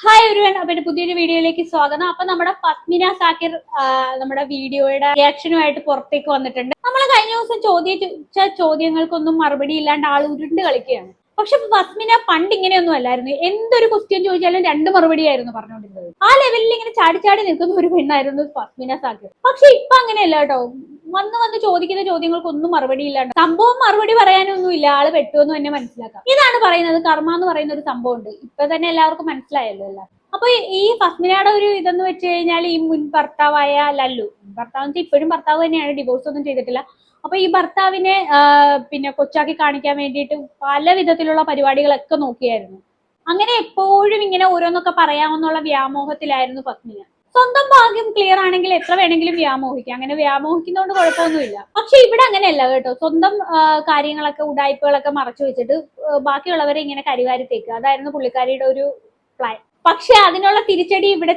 Hi everyone, അപ്പൊ പുതിയൊരു വീഡിയോയിലേക്ക് സ്വാഗതം. അപ്പൊ നമ്മുടെ പത്മിന സാക്കിർ നമ്മുടെ വീഡിയോയുടെ റിയാക്ഷനുമായിട്ട് പുറത്തേക്ക് വന്നിട്ടുണ്ട്. നമ്മൾ കഴിഞ്ഞ ദിവസം ചോദിച്ച ചോദ്യങ്ങൾക്കൊന്നും മറുപടി ഇല്ലാണ്ട് ആൾ ഉരുണ്ട് കളിക്കുകയാണ്. പക്ഷെ പത്മിന പണ്ട് ഇങ്ങനെയൊന്നും അല്ലായിരുന്നു. എന്തൊരു ക്വസ്റ്റ്യൻ ചോദിച്ചാലും രണ്ട് മറുപടിയായിരുന്നു പറഞ്ഞുകൊണ്ടിരുന്നത്. ആ ലെവലിൽ ഇങ്ങനെ ചാടി ചാടി നിൽക്കുന്ന ഒരു പെണ്ണായിരുന്നു പത്മിന സാക്കിർ. പക്ഷെ ഇപ്പൊ അങ്ങനെയല്ല കേട്ടോ. വന്ന് ചോദിക്കുന്ന ചോദ്യങ്ങൾക്കൊന്നും മറുപടി ഇല്ലാണ്ട് സംഭവം മറുപടി പറയാനൊന്നും ഇല്ല. ആള് പെട്ടുവെന്ന് തന്നെ മനസ്സിലാക്കാം. ഇതാണ് പറയുന്നത്, കർമ്മ എന്ന് പറയുന്ന ഒരു സംഭവം ഉണ്ട്. ഇപ്പൊ തന്നെ എല്ലാവർക്കും മനസ്സിലായല്ലോ എല്ലാം. അപ്പൊ ഈ പത്മിനയുടെ ഒരു ഇതെന്ന് വെച്ച് കഴിഞ്ഞാൽ ഈ മുൻ ഭർത്താവായ ലല്ലു, ഭർത്താവ് ഇപ്പോഴും ഭർത്താവ് തന്നെയാണ്, ഡിവോഴ്സ് ഒന്നും ചെയ്തിട്ടില്ല. അപ്പൊ ഈ ഭർത്താവിനെ പിന്നെ കൊച്ചാക്കി കാണിക്കാൻ വേണ്ടിയിട്ട് പല വിധത്തിലുള്ള പരിപാടികളൊക്കെ നോക്കിയായിരുന്നു. അങ്ങനെ എപ്പോഴും ഇങ്ങനെ ഓരോന്നൊക്കെ പറയാമെന്നുള്ള വ്യാമോഹത്തിലായിരുന്നു പത്മിന. സ്വന്തം ഭാഗ്യം ക്ലിയർ ആണെങ്കിൽ എത്ര വേണമെങ്കിലും വ്യാമോഹിക്കാം. അങ്ങനെ വ്യാമോഹിക്കുന്നതുകൊണ്ട് കുഴപ്പമൊന്നുമില്ല. പക്ഷെ ഇവിടെ അങ്ങനെയല്ല കേട്ടോ. സ്വന്തം കാര്യങ്ങളൊക്കെ ഉടായ്പകളൊക്കെ മറച്ചു വെച്ചിട്ട് ബാക്കിയുള്ളവരെ ഇങ്ങനെ കരിവാരി തേക്കുക, അതായിരുന്നു പുള്ളിക്കാരിയുടെ ഒരു പ്ലാൻ. പക്ഷെ അതിനുള്ള തിരിച്ചടി ഇവിടെ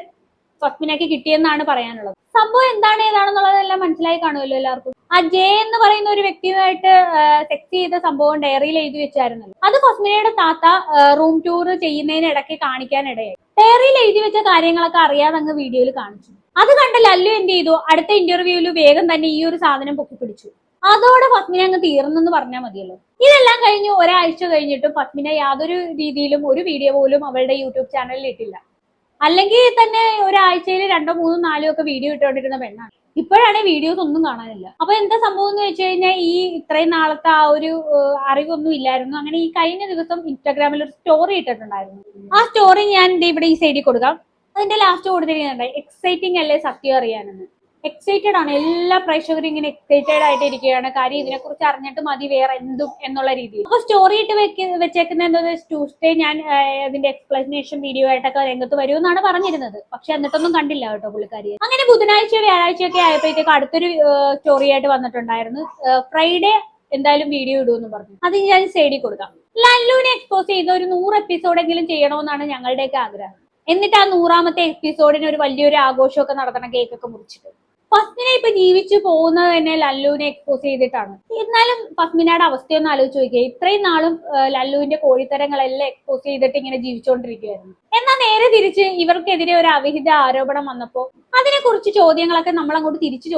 പത്മിനയ്ക്ക് കിട്ടിയെന്നാണ് പറയാനുള്ളത്. സംഭവം എന്താണ് ഏതാണെന്നുള്ളതെല്ലാം മനസ്സിലായി കാണുമല്ലോ എല്ലാവർക്കും. ആ ജെ എന്ന് പറയുന്ന ഒരു വ്യക്തിയുമായിട്ട് സെക്സ് ചെയ്ത സംഭവം ഡയറിയിൽ എഴുതി വെച്ചായിരുന്നല്ലോ. അത് പത്മിനയുടെ താത്ത റൂം ടൂർ ചെയ്യുന്നതിനിടയ്ക്ക് കാണിക്കാനിടയായി. ഡയറിയിൽ എഴുതി വെച്ച കാര്യങ്ങളൊക്കെ അറിയാതെ അങ്ങ് വീഡിയോയിൽ കാണിച്ചു. അത് കണ്ട് ലല്ലു എന്ത് ചെയ്തു, അടുത്ത ഇന്റർവ്യൂവിൽ വേഗം തന്നെ ഈ ഒരു സാധനം പൊക്കിപ്പിടിച്ചു. അതോടെ പത്മിന അങ്ങ് തീർന്നെന്ന് പറഞ്ഞാൽ മതിയല്ലോ. ഇതെല്ലാം കഴിഞ്ഞ് ഒരാഴ്ച കഴിഞ്ഞിട്ടും പത്മിന യാതൊരു രീതിയിലും ഒരു വീഡിയോ പോലും അവളുടെ യൂട്യൂബ് ചാനലിൽ ഇട്ടില്ല. അല്ലെങ്കിൽ തന്നെ ഒരാഴ്ചയിൽ 2, 3, 4 ഒക്കെ വീഡിയോ ഇട്ടുകൊണ്ടിരുന്ന പെണ്ണാണ്. ഇപ്പോഴാണ് വീഡിയോസ് ഒന്നും കാണാനില്ല. അപ്പൊ എന്താ സംഭവം എന്ന് വെച്ച് കഴിഞ്ഞാൽ ഈ ഇത്രയും നാളത്തെ ആ ഒരു അറിവൊന്നും ഇല്ലായിരുന്നു. അങ്ങനെ ഈ കഴിഞ്ഞ ദിവസം ഇൻസ്റ്റാഗ്രാമിൽ ഒരു സ്റ്റോറി ഇട്ടിട്ടുണ്ടായിരുന്നു. ആ സ്റ്റോറി ഞാൻ ഇവിടെ ഈ സൈഡിൽ കൊടുക്കാം. അതിന്റെ ലാസ്റ്റ് കൊടുത്തിരിക്കുന്നുണ്ട്, എക്സൈറ്റിംഗ് അല്ലേ സത്യം അറിയാനെന്ന്. എക്സൈറ്റഡ് ആണ്, എല്ലാ പ്രേക്ഷകരും ഇങ്ങനെ എക്സൈറ്റഡ് ആയിട്ട് ഇരിക്കുകയാണ്. കാര്യം ഇതിനെക്കുറിച്ച് അറിഞ്ഞിട്ട് മതി വേറെ എന്തും എന്നുള്ള രീതിയിൽ. അപ്പൊ സ്റ്റോറി ഇട്ട് വെച്ചേക്കുന്ന എന്താ, ട്യൂസ്ഡേ ഞാൻ ഇതിന്റെ എക്സ്പ്ലനേഷൻ വീഡിയോ ആയിട്ടൊക്കെ രംഗത്ത് വരുമെന്നാണ് പറഞ്ഞിരുന്നത്. പക്ഷെ എന്നിട്ടൊന്നും കണ്ടില്ല കേട്ടോ പുള്ളിക്കാരിയെ. അങ്ങനെ ബുധനാഴ്ച വ്യാഴാഴ്ചയൊക്കെ ആയപ്പോഴത്തേക്ക് അടുത്തൊരു സ്റ്റോറി ആയിട്ട് വന്നിട്ടുണ്ടായിരുന്നു. ഫ്രൈഡേ എന്തായാലും വീഡിയോ ഇടുമെന്ന് പറഞ്ഞു. അത് ഞാൻ സൈഡിൽ കൊടുക്കാം. ലല്ലുവിനെ എക്സ്പോസ് ചെയ്ത ഒരു 100 എപ്പിസോഡെങ്കിലും ചെയ്യണമെന്നാണ് ഞങ്ങളുടെയൊക്കെ ആഗ്രഹം. എന്നിട്ട് ആ 100ാമത്തെ എപ്പിസോഡിന് ഒരു വലിയൊരു ആഘോഷമൊക്കെ നടത്തണം, കേക്കൊക്കെ മുറിച്ചിട്ട്. പത്മിന ഇപ്പൊ ജീവിച്ചു പോകുന്നത് തന്നെ ലല്ലുവിനെ എക്സ്പോസ് ചെയ്തിട്ടാണ്. എന്നാലും പത്മിനയുടെ അവസ്ഥയൊന്നും ആലോചിച്ച് നോക്കിയാൽ ഇത്രയും നാളും ലല്ലുവിന്റെ കോഴിത്തരങ്ങളെല്ലാം എക്സ്പോസ് ചെയ്തിട്ട് ഇങ്ങനെ ജീവിച്ചുകൊണ്ടിരിക്കുകയായിരുന്നു. എന്നാൽ നേരെ തിരിച്ച് ഇവർക്കെതിരെ ഒരു അവിഹിത ആരോപണം വന്നപ്പോ അതിനെ കുറിച്ച് ചോദ്യങ്ങളൊക്കെ നമ്മൾ അങ്ങോട്ട് തിരിച്ചു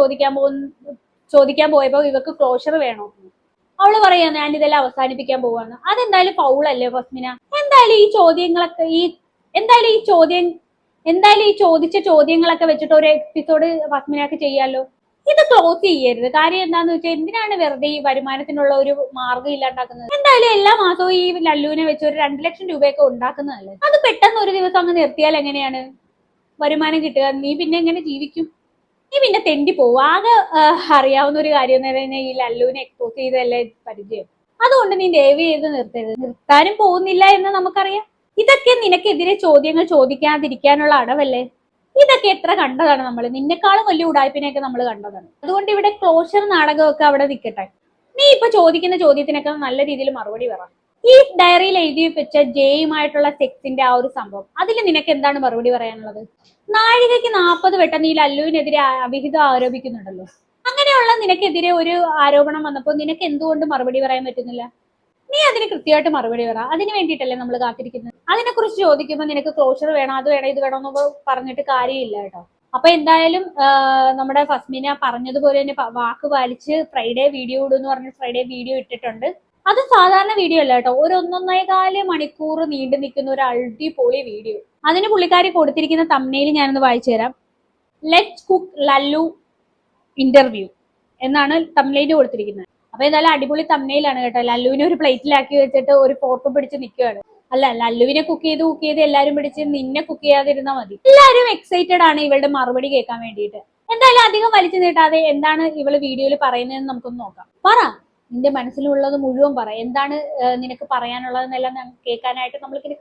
ചോദിക്കാൻ പോയപ്പോ ഇവർക്ക് ക്ലോഷർ വേണോ? അവള് പറയാ ഞാൻ ഇതെല്ലാം അവസാനിപ്പിക്കാൻ പോവാണ്. അതെന്തായാലും ഫൗളല്ലേ പത്മിന? എന്തായാലും ഈ ചോദിച്ച ചോദ്യങ്ങളൊക്കെ വെച്ചിട്ട് ഒരു എപ്പിസോഡ് പത്മിനക്ക് ചെയ്യാലോ. ഇത് ക്ലോസ് ചെയ്യരുത്. കാര്യം എന്താന്ന് വെച്ചാൽ എന്തിനാണ് വെറുതെ ഈ വരുമാനത്തിനുള്ള ഒരു മാർഗം ഇല്ലാണ്ടാക്കുന്നത്? എന്തായാലും എല്ലാ മാസവും ഈ ലല്ലുവിനെ വെച്ച് ഒരു 2 ലക്ഷം രൂപയൊക്കെ ഉണ്ടാക്കുന്നതല്ലേ. അത് പെട്ടെന്ന് ഒരു ദിവസം അങ്ങ് നിർത്തിയാൽ എങ്ങനെയാണ് വരുമാനം കിട്ടുക? നീ പിന്നെ എങ്ങനെ ജീവിക്കും? നീ പിന്നെ തെണ്ടി പോവും. ആകെ അറിയാവുന്ന ഒരു കാര്യം എന്ന് പറഞ്ഞാൽ ഈ ലല്ലുവിനെ എക്സ്പോസ് ചെയ്തല്ലേ പരിചയം. അതുകൊണ്ട് നീ ദയവ് ചെയ്ത് നിർത്തരുത്. നിർത്താനും പോകുന്നില്ല എന്ന് നമുക്കറിയാം. ഇതൊക്കെ നിനക്കെതിരെ ചോദ്യങ്ങൾ ചോദിക്കാതിരിക്കാനുള്ള അടവല്ലേ? ഇതൊക്കെ എത്ര കണ്ടതാണ് നമ്മൾ. നിന്നെക്കാളും വലിയ ഉടായ്പിനെയൊക്കെ നമ്മൾ കണ്ടതാണ്. അതുകൊണ്ട് ഇവിടെ ക്ലോഷർ നാടകമൊക്കെ അവിടെ നിൽക്കട്ടെ. നീ ഇപ്പൊ ചോദിക്കുന്ന ചോദ്യത്തിനൊക്കെ നല്ല രീതിയിൽ മറുപടി പറ. ഈ ഡയറിയിൽ എഴുതി വെച്ച ജെയുമായിട്ടുള്ള സെക്സിന്റെ ആ ഒരു സംഭവം, അതിൽ നിനക്ക് എന്താണ് മറുപടി പറയാനുള്ളത്? നാഴികയ്ക്ക് 40 വട്ടം നീ ലല്ലുവിനെതിരെ അവിഹിതം ആരോപിക്കുന്നുണ്ടല്ലോ. അങ്ങനെയുള്ള നിനക്കെതിരെ ഒരു ആരോപണം വന്നപ്പോൾ നിനക്ക് എന്തുകൊണ്ട് മറുപടി പറയാൻ പറ്റുന്നില്ല? നീ അതിന് കൃത്യമായിട്ട് മറുപടി പറ. അതിന് വേണ്ടിയിട്ടല്ലേ നമ്മൾ കാത്തിരിക്കുന്നത്. അതിനെക്കുറിച്ച് ചോദിക്കുമ്പോൾ നിനക്ക് ക്ലോഷർ വേണം, അത് വേണം, ഇത് വേണം എന്ന് പറഞ്ഞിട്ട് കാര്യമില്ല കേട്ടോ. അപ്പൊ എന്തായാലും നമ്മുടെ ഫസ്മിന പറഞ്ഞതുപോലെ തന്നെ വാക്ക് പാലിച്ച് ഫ്രൈഡേ വീഡിയോ ഇടുമെന്ന് പറഞ്ഞ് ഫ്രൈഡേ വീഡിയോ ഇട്ടിട്ടുണ്ട്. അത് സാധാരണ വീഡിയോ അല്ല കേട്ടോ, ഒരു 1.25 മണിക്കൂർ നീണ്ടു നിൽക്കുന്ന ഒരു അടിപൊളി വീഡിയോ. അതിന് പുള്ളിക്കാരി കൊടുത്തിരിക്കുന്ന തംബ്നെയിൽ ഞാനൊന്ന് വായിച്ചു തരാം. ലെറ്റ്സ് കുക്ക് ലല്ലു ഇന്റർവ്യൂ എന്നാണ് തംബ്നെയിൽ കൊടുത്തിരിക്കുന്നത്. അപ്പൊ എന്തായാലും അടിപൊളി തംബ്നെയിലാണ് കേട്ടോ. ലല്ലുവിനെ ഒരു പ്ലേറ്റിലാക്കി വെച്ചിട്ട് ഒരു ഫോട്ടോ പിടിച്ച് നിൽക്കുകയാണ്. അല്ല, ലല്ലുവിനെ കുക്ക് ചെയ്ത് എല്ലാരും പിടിച്ച് നിന്നെ കുക്ക് ചെയ്യാതിരുന്നാ മതി. എല്ലാരും എക്സൈറ്റഡ് ആണ് ഇവളുടെ മറുപടി കേൾക്കാൻ വേണ്ടിയിട്ട്. എന്തായാലും അധികം വലിച്ചു നീട്ടാതെ എന്താണ് ഇവള് വീഡിയോയിൽ പറയുന്നതെന്ന് നമുക്കൊന്ന് നോക്കാം. പറ, നിന്റെ മനസ്സിലുള്ളത് മുഴുവൻ പറ. എന്താണ് നിനക്ക് പറയാനുള്ളതെന്നെല്ലാം കേൾക്കാനായിട്ട് നമ്മളിങ്ങനെ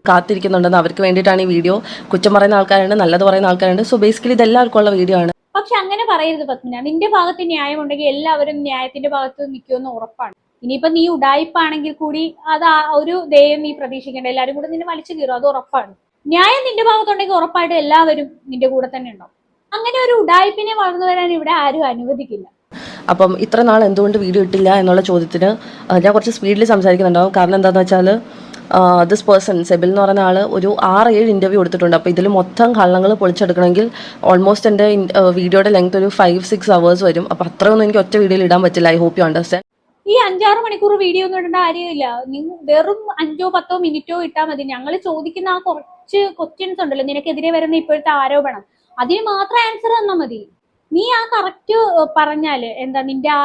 കാത്തിരിക്കുന്നുണ്ടെന്ന്. അവർക്ക് വേണ്ടിയിട്ടാണ് ഈ വീഡിയോ. കുറ്റം പറയുന്ന ആൾക്കാരുണ്ട്, നല്ലത് പറയുന്ന ആൾക്കാരുണ്ട്. സോ ബേസിക്കലി ഇത് എല്ലാവർക്കും ഉള്ള വീഡിയോ ആണ്. പക്ഷെ അങ്ങനെ പറയരുത് പത്മിന. നിന്റെ ഭാഗത്ത് ന്യായം ഉണ്ടെങ്കിൽ എല്ലാവരും ന്യായത്തിന്റെ ഭാഗത്ത് നിൽക്കുമെന്ന് ഉറപ്പാണ്. ഇനിയിപ്പൊ നീ ഉടായിപ്പാണെങ്കിൽ കൂടി അത് ഒരു ദയം നീ പ്രതീക്ഷിക്കേണ്ട. എല്ലാരും കൂടെ നിന്നെ വലിച്ചു കീറും, അത് ഉറപ്പാണ്. ന്യായം നിന്റെ ഭാഗത്തുണ്ടെങ്കിൽ ഉറപ്പായിട്ട് എല്ലാവരും നിന്റെ കൂടെ തന്നെ ഉണ്ടാവും. അങ്ങനെ ഒരു ഉടായിപ്പിനെ വളർന്നു വരാൻ ഇവിടെ ആരും അനുവദിക്കില്ല. അപ്പം ഇത്ര നാൾ എന്തുകൊണ്ട് വീഡിയോ ഇട്ടില്ല എന്നുള്ള ചോദ്യത്തിന് ഞാൻ കുറച്ച് സ്പീഡിൽ സംസാരിക്കുന്നുണ്ടാവും. കാരണം എന്താണെന്ന് വെച്ചാൽ ദിസ് പേഴ്സൺ സെബിൽ എന്ന് പറയുന്ന ആൾ ഒരു 6-7 ഇൻ്റർവ്യൂ കൊടുത്തിട്ടുണ്ട്. അപ്പോൾ ഇതിൽ മൊത്തം കള്ളങ്ങൾ പൊളിച്ചെടുക്കണമെങ്കിൽ ഓൾമോസ്റ്റ് എൻ്റെ വീഡിയോയുടെ ലെങ്ത് ഒരു 5-6 hours വരും. അപ്പോൾ അത്രയൊന്നും എനിക്ക് ഒറ്റ വീഡിയോയിൽ ഇടാൻ പറ്റില്ല. I hope you understand. ഈ 5-6 മണിക്കൂർ വീഡിയോ ഒന്നും ഇടേണ്ട കാര്യമില്ല. നിങ്ങൾ വെറും 5-10 മിനിറ്റോ ഇട്ടാൽ മതി. ഞങ്ങൾ ചോദിക്കുന്ന ആ കുറച്ച് ക്വസ്റ്റ്യൻസ് ഉണ്ടല്ലോ, നിനക്കെതിരെ വരുന്ന ഇപ്പോഴത്തെ ആരോപണം, അതിന് മാത്രം ആൻസർ തന്നാൽ മതി. നീ ആ കറക്റ്റ് പറഞ്ഞാല് എന്താ നിന്റെ ആ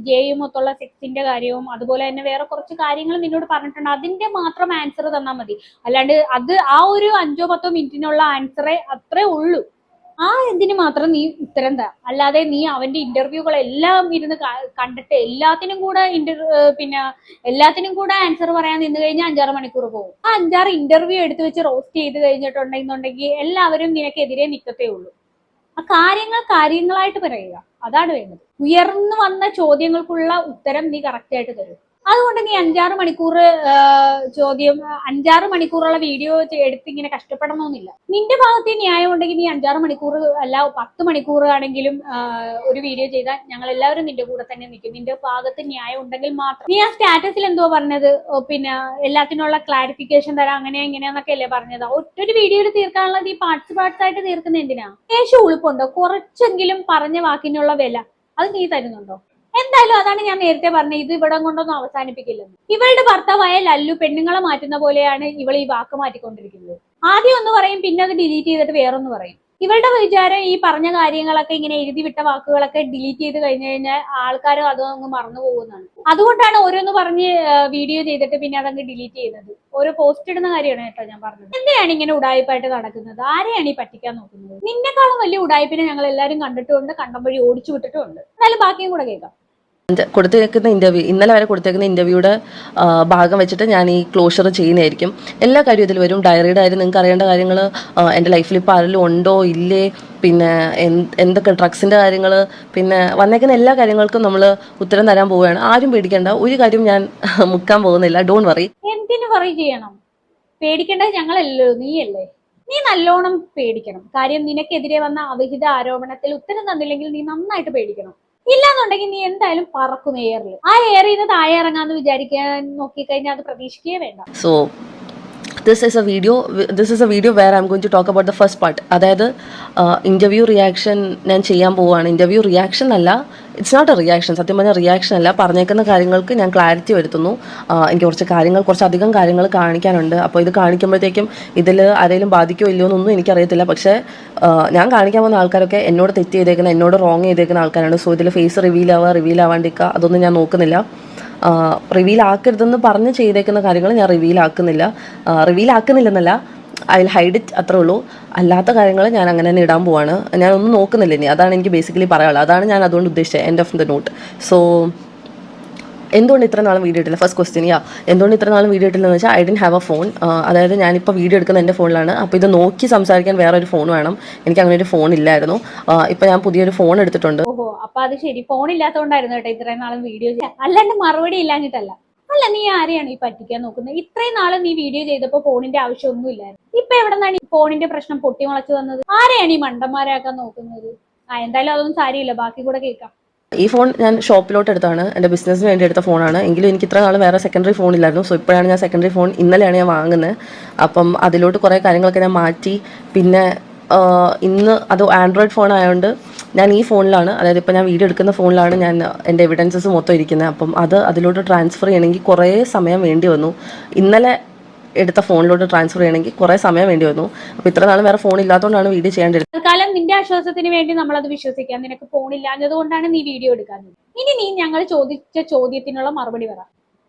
ജെയും മൊത്തമുള്ള സെക്സിന്റെ കാര്യവും അതുപോലെ തന്നെ വേറെ കുറച്ച് കാര്യങ്ങൾ നിന്നോട് പറഞ്ഞിട്ടുണ്ട്, അതിന്റെ മാത്രം ആൻസർ തന്നാൽ മതി. അല്ലാണ്ട് അത് ആ ഒരു 5-10 മിനിറ്റിനുള്ള ആൻസറേ അത്രേ ഉള്ളൂ. ആ ഇതിന് മാത്രം നീ ഉത്തരം താ. അല്ലാതെ നീ അവന്റെ ഇന്റർവ്യൂകളെല്ലാം ഇരുന്ന് കണ്ടിട്ട് എല്ലാത്തിനും കൂടെ എല്ലാത്തിനും കൂടെ ആൻസർ പറയാൻ നിന്ന് കഴിഞ്ഞാൽ 5-6 മണിക്കൂർ പോകും. ആ 5-6 ഇന്റർവ്യൂ എടുത്തു വെച്ച് റോസ്റ്റ് ചെയ്ത് കഴിഞ്ഞിട്ടുണ്ടെന്നുണ്ടെങ്കിൽ എല്ലാവരും നിനക്കെതിരെ നിൽക്കത്തേ ഉള്ളൂ. ആ കാര്യങ്ങളായിട്ട് പറയുക, അതാണ് വേണ്ടത്. ഉയർന്നു വന്ന ചോദ്യങ്ങൾക്കുള്ള ഉത്തരം നീ കറക്റ്റ് ആയിട്ട് തരും. അതുകൊണ്ട് നീ 5-6 മണിക്കൂർ 5-6 മണിക്കൂറുള്ള വീഡിയോ എടുത്ത് ഇങ്ങനെ കഷ്ടപ്പെടണമെന്നില്ല. നിന്റെ ഭാഗത്ത് ന്യായം ഉണ്ടെങ്കിൽ നീ 5-6 മണിക്കൂർ അല്ല 10 മണിക്കൂർ ആണെങ്കിലും ഒരു വീഡിയോ ചെയ്താൽ ഞങ്ങൾ എല്ലാവരും നിന്റെ കൂടെ തന്നെ നിൽക്കും. നിന്റെ ഭാഗത്ത് ന്യായം ഉണ്ടെങ്കിൽ മാത്രം. നീ ആ സ്റ്റാറ്റസിൽ എന്തോ പറഞ്ഞത്, എല്ലാത്തിനുള്ള ക്ലാരിഫിക്കേഷൻ തരാം അങ്ങനെ ഇങ്ങനെയാന്നൊക്കെ അല്ലേ പറഞ്ഞത്. ഒറ്റൊരു വീഡിയോയിൽ തീർക്കാനുള്ളത് ഈ പാർട്സ് ആയിട്ട് തീർക്കുന്ന എന്തിനാ? ശേഷം ഉളുപ്പുണ്ടോ? കുറച്ചെങ്കിലും പറഞ്ഞ വാക്കിനുള്ള വില അത് നീ തരുന്നുണ്ടോ? എന്തായാലും അതാണ് ഞാൻ നേരത്തെ പറഞ്ഞത്, ഇത് ഇവിടെ കൊണ്ടൊന്നും അവസാനിപ്പിക്കില്ലെന്ന്. ഇവളുടെ ഭർത്താവായ ലല്ലു പെണ്ണുങ്ങളെ മാറ്റുന്ന പോലെയാണ് ഇവൾ ഈ വാക്ക് മാറ്റിക്കൊണ്ടിരിക്കുന്നത്. ആദ്യം ഒന്ന് പറയും, പിന്നെ അത് ഡിലീറ്റ് ചെയ്തിട്ട് വേറൊന്ന് പറയും. ഇവളുടെ വിചാരം ഈ പറഞ്ഞ കാര്യങ്ങളൊക്കെ ഇങ്ങനെ എഴുതി വിട്ട വാക്കുകളൊക്കെ ഡിലീറ്റ് ചെയ്ത് കഴിഞ്ഞു കഴിഞ്ഞാൽ ആൾക്കാരും അതങ്ങ് മറന്നു പോകുന്നതാണ്. അതുകൊണ്ടാണ് ഓരോന്ന് പറഞ്ഞ് വീഡിയോ ചെയ്തിട്ട് പിന്നെ അതങ്ങ് ഡിലീറ്റ് ചെയ്യുന്നത്. ഓരോ പോസ്റ്റ് ഇടുന്ന കാര്യമാണ് കേട്ടോ ഞാൻ പറഞ്ഞത്. എന്തിനാണ് ഇങ്ങനെ ഉടായ്പായിട്ട് നടക്കുന്നത്? ആരെയാണ് ഈ പറ്റിക്കാൻ നോക്കുന്നത്? നിന്നെക്കാളും വലിയ ഉടായ്പിനെ ഞങ്ങൾ എല്ലാവരും കണ്ടിട്ടുണ്ട്, കണ്ടം വഴി ഓടിച്ചു വിട്ടിട്ടുണ്ട്. എന്നാലും ബാക്കിയും കൂടെ കേൾക്കാം. കൊടുത്തേക്കുന്ന ഇൻ്റർവ്യൂ, ഇന്നലെ വരെ കൊടുത്തേക്കുന്ന ഇൻ്റർവ്യൂയുടെ ഭാഗം വെച്ചിട്ട് ഞാൻ ഈ ക്ലോഷർ ചെയ്യുന്നതായിരിക്കും. എല്ലാ കാര്യവും ഇതിൽ വരും. ഡയറിയുടെ കാര്യം, നിങ്ങൾക്ക് അറിയേണ്ട കാര്യങ്ങൾ, എൻ്റെ ലൈഫിൽ ഇപ്പോൾ ആരെങ്കിലും ഉണ്ടോ ഇല്ലേ, പിന്നെ എന്തൊക്കെ ഡ്രഗ്സിൻ്റെ കാര്യങ്ങൾ, പിന്നെ വന്നേക്കുന്ന എല്ലാ കാര്യങ്ങൾക്കും നമ്മൾ ഉത്തരം തരാൻ പോവുകയാണ്. ആരും പേടിക്കേണ്ട, ഒരു കാര്യം ഞാൻ മുക്കാൻ പോകുന്നില്ല. Don't worry. എന്തിനു വറി ചെയ്യണം? പേടിക്കേണ്ടത് ഞങ്ങളല്ലോ, നീയല്ലേ. നീ നല്ലോണം പേടിക്കണം. കാര്യം നിനക്കെതിരെ വന്ന അവിഹിത ആരോപണത്തിൽ ഉത്തരം തന്നില്ലെങ്കിൽ നീ നന്നായിട്ട് പേടിക്കണം. ഇല്ലാന്നുണ്ടെങ്കിൽ നീ എന്തായാലും പറക്കും എയറിൽ. ആ എയറിൽ നിന്ന് താഴെ ഇറങ്ങാന്ന് വിചാരിക്കാൻ നോക്കിക്കഴിഞ്ഞാൽ അത് പ്രതീക്ഷിക്കേ വേണ്ട. So this is a video where I'm going to talk about the first part. അതായത് ഇൻ്റർവ്യൂ റിയാക്ഷൻ ഞാൻ ചെയ്യാൻ പോവുകയാണ്. ഇൻ്റർവ്യൂ റിയാക്ഷൻ അല്ല, ഇറ്റ്സ് നോട്ട് എ റിയാക്ഷൻ. സത്യം പറഞ്ഞാൽ റിയാക്ഷൻ അല്ല, പറഞ്ഞേക്കുന്ന കാര്യങ്ങൾക്ക് ഞാൻ ക്ലാരിറ്റി വരുത്തുന്നു. എനിക്ക് കുറച്ചധികം കാര്യങ്ങൾ കാണിക്കാനുണ്ട്. അപ്പോൾ ഇത് കാണിക്കുമ്പോഴത്തേക്കും ഇതിൽ ആരെങ്കിലും ബാധിക്കുമോ ഇല്ലയോ എന്നൊന്നും എനിക്കറിയത്തില്ല. പക്ഷേ ഞാൻ കാണിക്കാൻ പോകുന്ന ആൾക്കാരൊക്കെ എന്നോട് തെറ്റ് ചെയ്തേക്കുന്ന, എന്നോട് റോങ് ചെയ്തേക്കുന്ന ആൾക്കാരാണ്. സോ ഇതിൽ ഫേസ് റിവീൽ ആവാണ്ടിരിക്കുക അതൊന്നും ഞാൻ നോക്കുന്നില്ല. റിവീൽ ആക്കരുതെന്ന് പറഞ്ഞ് ചെയ്തേക്കുന്ന കാര്യങ്ങൾ ഞാൻ റിവീൽ ആക്കുന്നില്ലെന്നല്ല, ഐ വിൽ ഹൈഡ് ഇറ്റ്, അത്രേ ഉള്ളൂ. അല്ലാത്ത കാര്യങ്ങൾ ഞാൻ അങ്ങനെ തന്നെ ഇടാൻ പോവാണ്. ഞാനൊന്നും നോക്കുന്നില്ല ഇനി. അതാണ് എനിക്ക് ബേസിക്കലി പറയാനുള്ളത്. അതാണ് ഞാൻ അതുകൊണ്ട് ഉദ്ദേശിച്ചത്. End of the note. So എന്തുകൊണ്ട് ഇത്ര നാളും വീഡിയോ ഇട്ടില്ല? First question. എന്തുകൊണ്ട് ഇത്ര നാളും വീഡിയോ ഇട്ടില്ലെന്ന് വെച്ചാൽ I didn't have a phone. അതായത് ഞാനിപ്പോൾ വീഡിയോ എടുക്കുന്ന എൻ്റെ ഫോണിലാണ്. അപ്പോൾ ഇത് നോക്കി സംസാരിക്കാൻ വേറൊരു ഫോൺ വേണം. എനിക്ക് അങ്ങനെ ഒരു ഫോൺ ഇല്ലായിരുന്നു. ഇപ്പോൾ ഞാൻ പുതിയൊരു ഫോൺ എടുത്തിട്ടുണ്ട്. ഓഹോ, അപ്പൊ അത് ശരി, ഫോൺ ഇല്ലാത്തതുകൊണ്ടായിരുന്നു കേട്ടോ ഇത്രയും നാളും വീഡിയോ ചെയ്യാൻ, അല്ലാണ്ട് മറുപടി ഇല്ലാഞ്ഞിട്ടല്ല. അല്ല, നീ ആരെയാണ് ഈ പറ്റിക്കാൻ നോക്കുന്നത്? ഇത്രയും നാളും നീ വീഡിയോ ചെയ്തപ്പോൾ ഫോണിന്റെ ആവശ്യമൊന്നും ഇല്ലായിരുന്നു. ഇപ്പൊ എവിടെ നിന്നാണ് ഈ ഫോണിന്റെ പ്രശ്നം പൊട്ടിമുളച്ചു വന്നത്? ആരെയാണ് ഈ മണ്ടന്മാരാക്കാൻ നോക്കുന്നത്? എന്തായാലും അതൊന്നും സാരിയില്ല, ബാക്കി കൂടെ കേൾക്കാം. ഈ ഫോൺ ഞാൻ ഷോപ്പിലോട്ട് എടുത്താണ്, എൻ്റെ ബിസിനസ്സിന് വേണ്ടി എടുത്ത ഫോണാണ്. എങ്കിലും എനിക്ക് ഇത്ര നാൾ വേറെ സെക്കൻഡറി ഫോൺ ഇല്ലായിരുന്നു. സോ ഇപ്പോഴാണ് ഞാൻ സെക്കൻഡറി ഫോൺ, ഇന്നലെയാണ് ഞാൻ വാങ്ങുന്നത്. അപ്പം അതിലോട്ട് കുറേ കാര്യങ്ങളൊക്കെ ഞാൻ മാറ്റി. പിന്നെ ഇന്ന് അത് ആൻഡ്രോയിഡ് ഫോൺ ആയതുകൊണ്ട് ഞാൻ ഈ ഫോണിലാണ്, അതായത് ഇപ്പോൾ ഞാൻ വീഡിയോ എടുക്കുന്ന ഫോണിലാണ് ഞാൻ എൻ്റെ എവിഡൻസസ് മൊത്തം ഇരിക്കുന്നത്. അപ്പം അതിലോട്ട് ട്രാൻസ്ഫർ ചെയ്യണമെങ്കിൽ കുറേ സമയം വേണ്ടി വന്നു. ഇന്നലെ എടുത്ത ഫോണിലോട്ട് ട്രാൻസ്ഫർ ചെയ്യണമെങ്കിൽ കുറേ സമയം വേണ്ടി വന്നു. അപ്പോൾ ഇത്ര നാളും വേറെ ഫോൺ ഇല്ലാത്തതുകൊണ്ടാണ് വീഡിയോ ചെയ്യേണ്ടത്. തൽക്കാലം നിന്റെ ആശ്വാസത്തിന് വേണ്ടി നമ്മളത് വിശ്വസിക്കാം. നിനക്ക് ഫോൺ ഇല്ലാഞ്ഞത് കൊണ്ടാണ് നീ വീഡിയോ എടുക്കാഞ്ഞത്. ഇനി നീ ഞങ്ങൾ ചോദിച്ച ചോദ്യത്തിനുള്ള മറുപടി പറ.